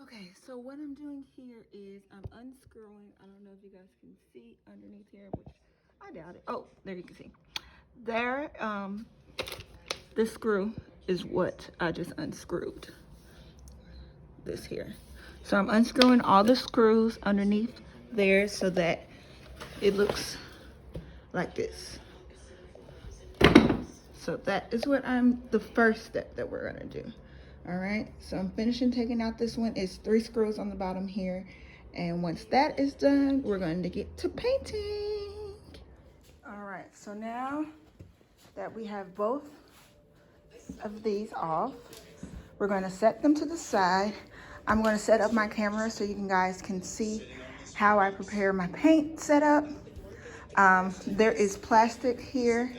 Okay, so what I'm doing here is I'm unscrewing. I don't know if you guys can see underneath here, which I doubt it. Oh, there you can see. There, this screw is what I just unscrewed. This here. So I'm unscrewing all the screws underneath there so that it looks like this. So that is what the first step that we're gonna do. All right, so I'm finishing taking out this one. It's 3 screws on the bottom here. And once that is done, we're going to get to painting. All right, so now that we have both of these off, we're going to set them to the side. I'm going to set up my camera so you guys can see how I prepare my paint setup. There is plastic here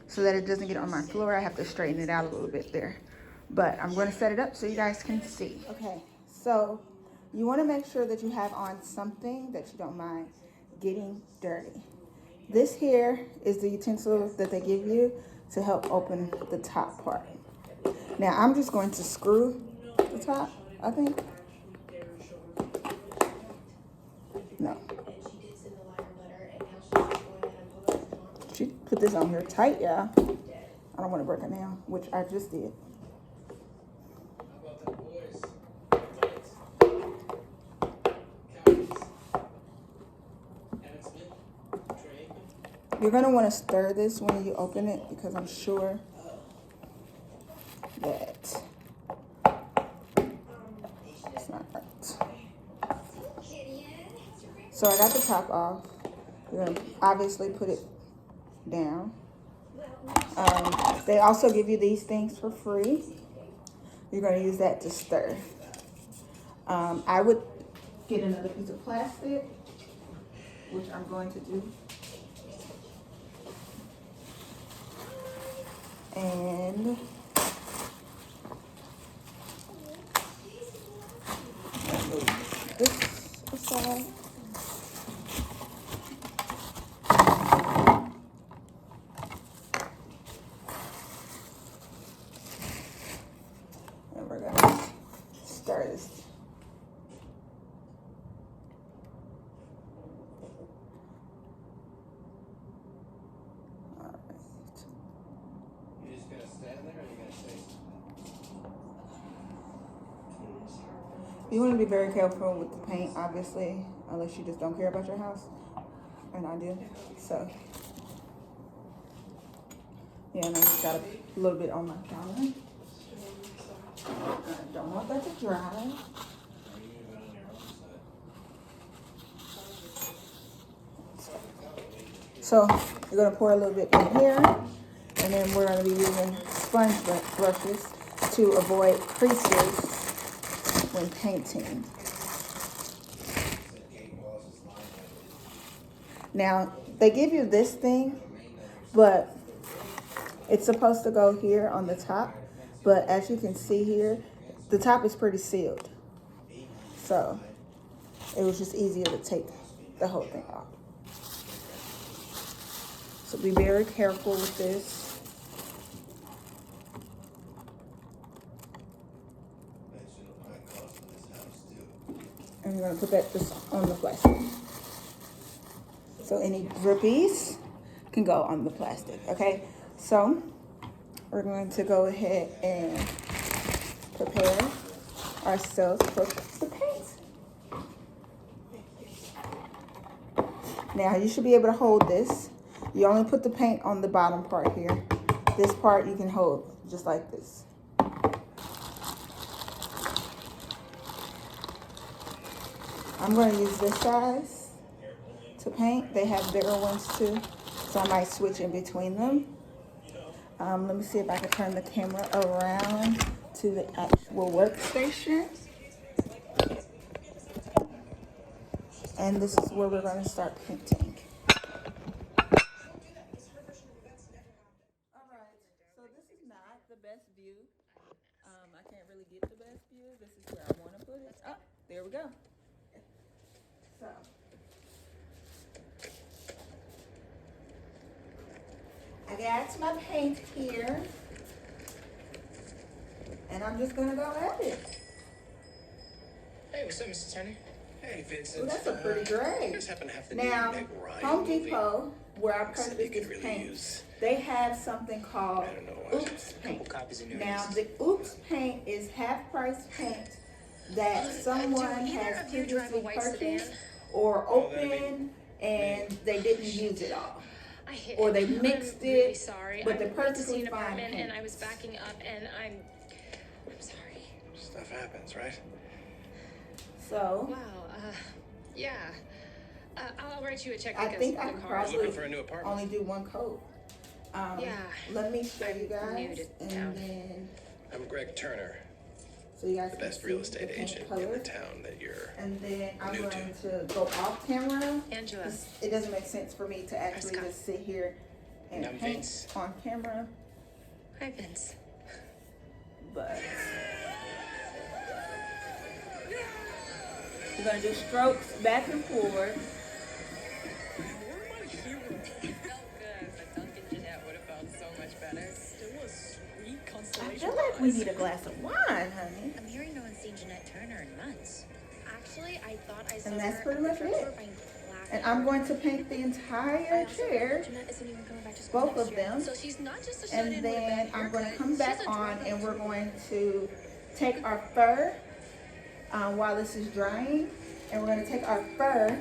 so that it doesn't get on my floor. I have to straighten it out a little bit there. But I'm going to set it up so you guys can see. Okay, so you want to make sure that you have on something that you don't mind getting dirty. This here is the utensil that they give you to help open the top part. Now I'm just going to screw the top, I think. No. She put this on here tight, yeah. I don't want to break it now, which I just did. You're going to want to stir this when you open it because I'm sure that it's not right. So I got the top off. You're going to obviously put it down. They also give you these things for free. You're going to use that to stir. I would get another piece of plastic, which I'm going to do. And this aside. And we're going to stir this. You want to be very careful with the paint, obviously, unless you just don't care about your house, and I do. So, yeah, and I just got a little bit on my counter. I don't want that to dry. So, you're going to pour a little bit in here, and then we're going to be using sponge brushes to avoid creases when painting. Now, they give you this thing, but it's supposed to go here on the top. But as you can see here, the top is pretty sealed. So it was just easier to take the whole thing off. So be very careful with this. And we're going to put that just on the plastic. So any drippies can go on the plastic, okay? So we're going to go ahead and prepare ourselves for the paint. Now you should be able to hold this. You only put the paint on the bottom part here. This part you can hold just like this. I'm going to use this size to paint. They have bigger ones too, so I might switch in between them. Let me see if I can turn the camera around to the actual workstation. And this is where we're going to start painting. All right, so this is not the best view. I can't really get the best view. This is where I want to put it. Oh, there we go. So, I got my paint here. And I'm just going to go at it. Hey, what's up, Mr. Turner? Hey, Vincent. Ooh, that's a pretty gray. Just happen to have the Now, new Meg Ryan Home movie. Depot, where I Something purchased you could this really paint, use. they have something called I don't know, Oops a couple paint. copies in your Now, hands. the Oops paint is half-price paint that someone has previously purchased or opened and they didn't use it all. Or they mixed I'm really it, sorry. but they're I went to see perfectly an fine apartment and I paint. was backing up and I'm sorry. Stuff happens, right? So, Wow. Yeah. I'll write you a check I because think I the could car. probably Looking for a new apartment. only do one coat. Yeah. Let me show you I'm new guys, to and town. then I'm Greg Turner, so you guys the can best see real the estate paint agent in color. the town that you're. And then I'm New going to go off camera. Angela. 'Cause it doesn't make sense for me to actually Scott. just sit here and I'm paint Vince. on camera. Hi, Vince. But you're gonna do strokes back and forward. I feel like we need a glass of wine, honey. I'm hearing no one's seen Jeanette Turner in months. Actually, I thought I saw And that's her pretty at the much thrift store it. buying black And I'm hair. going to paint the entire chair, Jeanette isn't even coming back to school both next of year. them. So she's not just a shut-in And with a then bad I'm going to haircut. come back She's a on dropout. and we're going to take our fur while this is drying. And we're going to take our fur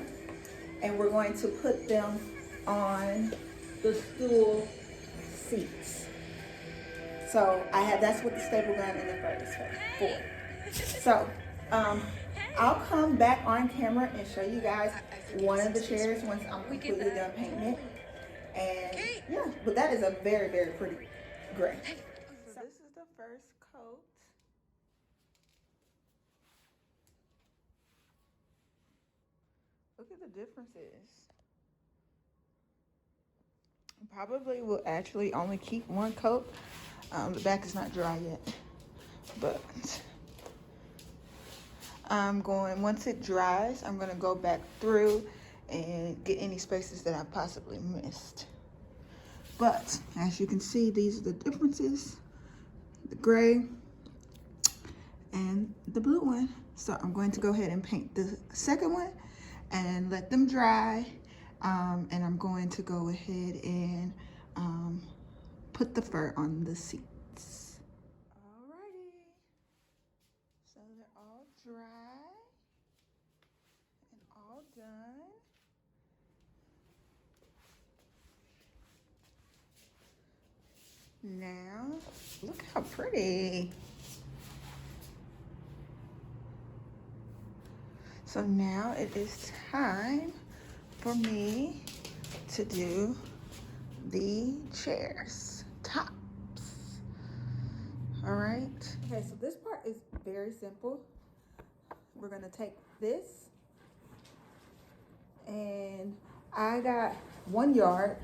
and we're going to put them on the stool seats. So that's what the staple gun in the fur is for. So I'll come back on camera and show you guys one of the chairs once I'm completely done painting it. And yeah, but that is a very, very pretty gray. So this is the first coat. Look at the differences. Probably will actually only keep one coat. The back is not dry yet, but once it dries, I'm going to go back through and get any spaces that I possibly missed. But as you can see, these are the differences, the gray and the blue one. So I'm going to go ahead and paint the second one and let them dry. And I'm going to go ahead and put the fur on the seats. Alrighty. So they're all dry and all done. Now, look how pretty. So now it is time for me to do the chairs, tops. All right. Okay, so this part is very simple. We're gonna take this, and I got 1 yard,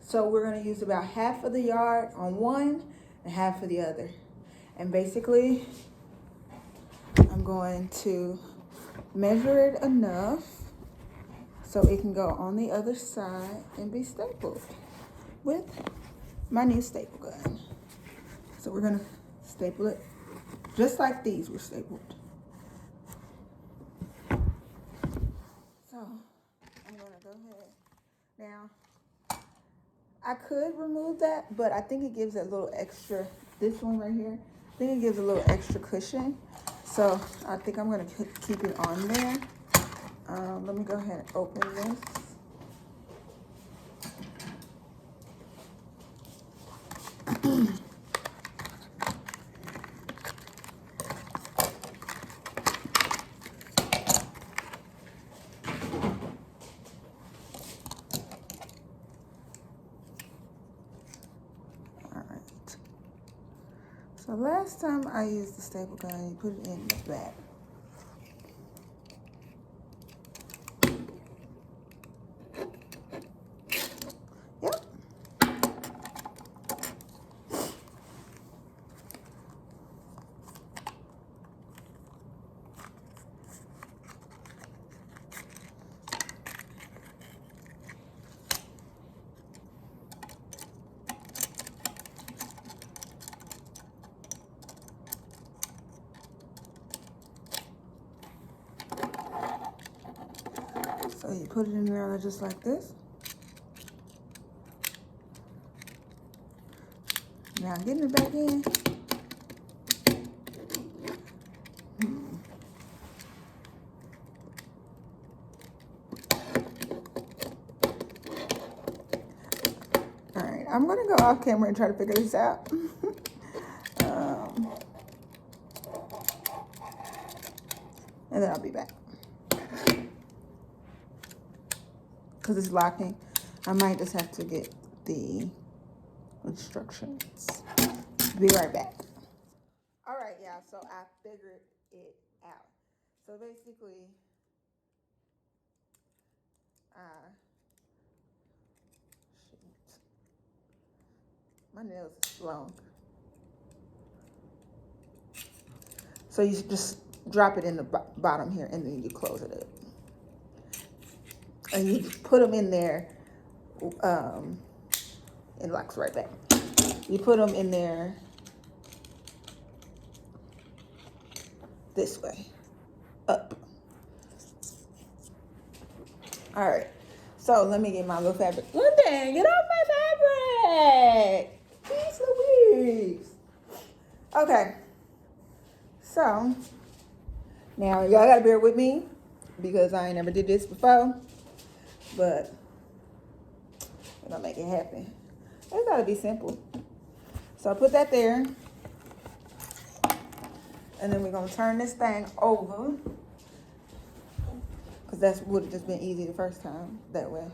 so we're gonna use about half of the yard on one and half of the other. And basically, I'm going to measure it enough so it can go on the other side and be stapled with my new staple gun. So we're gonna staple it just like these were stapled. So I'm gonna go ahead. Now, I could remove that, but I think it gives a little extra, this one right here, I think it gives a little extra cushion. So I think I'm gonna keep it on there. Let me go ahead and open this. Alright. So last time I used the staple gun, you put it in the back. Yep. So you put it in there just like this. Now getting it back in. All right, I'm gonna go off camera and try to figure this out. And then I'll be back. Because it's locking, I might just have to get the instructions. Be right back. All right, y'all, so I figured it out. So basically, shoot. My nails is long. So you just drop it in the bottom here and then you close it up. And you put them in there, it locks right back. You put them in there this way, up. All right, so let me get my little fabric. London, get off my fabric! Jeez Louise. Okay, so now y'all gotta bear with me because I ain't never did this before, but we're gonna make it happen. It's gotta be simple. So I put that there, and then we're gonna turn this thing over, because that would have just been easy the first time that way.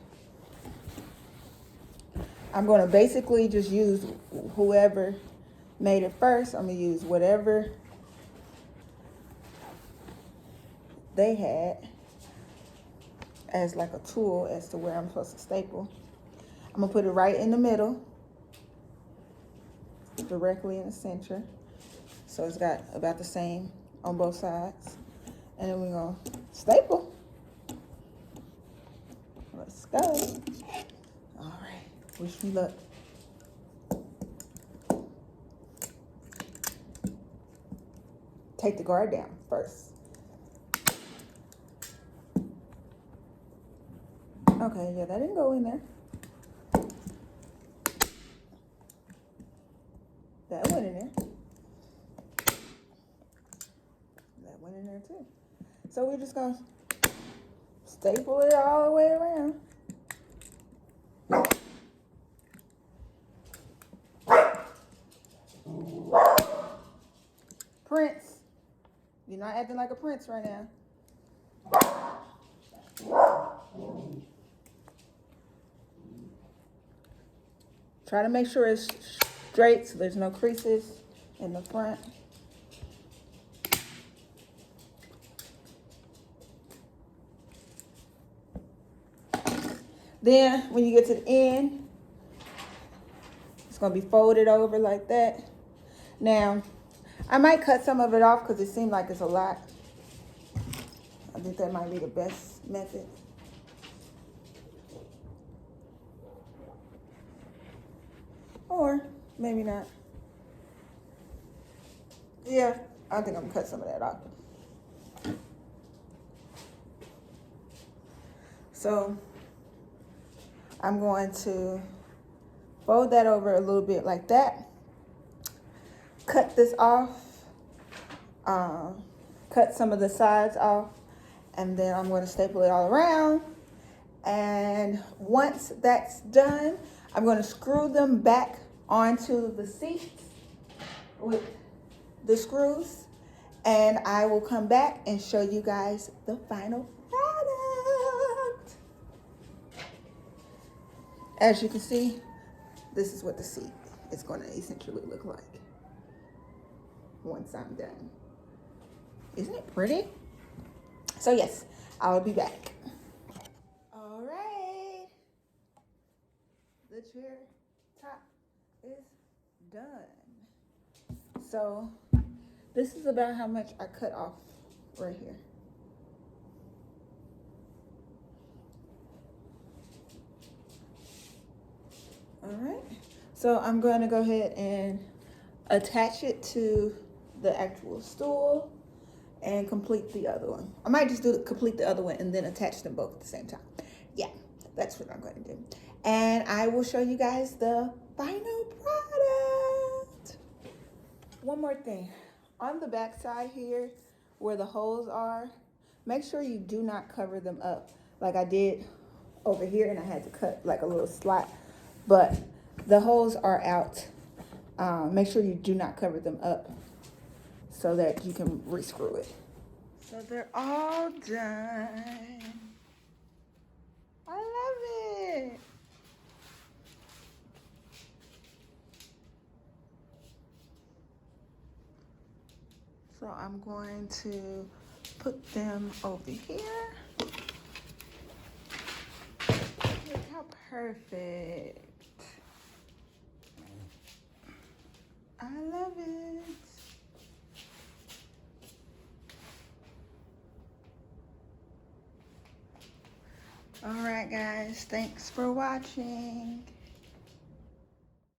I'm gonna basically just use whoever made it first. I'm gonna use whatever they had as like a tool as to where I'm supposed to staple. I'm gonna put it right in the middle, directly in the center. So it's got about the same on both sides. And then we're gonna staple. Let's go. All right, wish me luck. Take the guard down first. Okay, yeah, that didn't go in there. That went in there. That went in there too. So we're just gonna staple it all the way around. Prince, you're not acting like a prince right now. Try to make sure it's straight so there's no creases in the front. Then when you get to the end, it's gonna be folded over like that. Now, I might cut some of it off because it seemed like it's a lot. I think that might be the best method. Or maybe not. Yeah, I think I'm gonna cut some of that off. So I'm going to fold that over a little bit like that. Cut this off. Cut some of the sides off. And then I'm going to staple it all around. And once that's done, I'm going to screw them back onto the seats with the screws, and I will come back and show you guys the final product. As you can see, this is what the seat is going to essentially look like once I'm done. Isn't it pretty? So yes, I'll be back. All right, the chair top is done. So this is about how much I cut off right here. All right, so I'm going to go ahead and attach it to the actual stool and complete the other one. I might just complete the other one and then attach them both at the same time. Yeah, that's what I'm going to do. And I will show you guys the final product. One more thing. On the back side here, where the holes are, make sure you do not cover them up like I did over here, and I had to cut like a little slot, but the holes are out. Make sure you do not cover them up so that you can re-screw it. So they're all done. I love it. So I'm going to put them over here. Look how perfect. I love it. All right, guys, thanks for watching.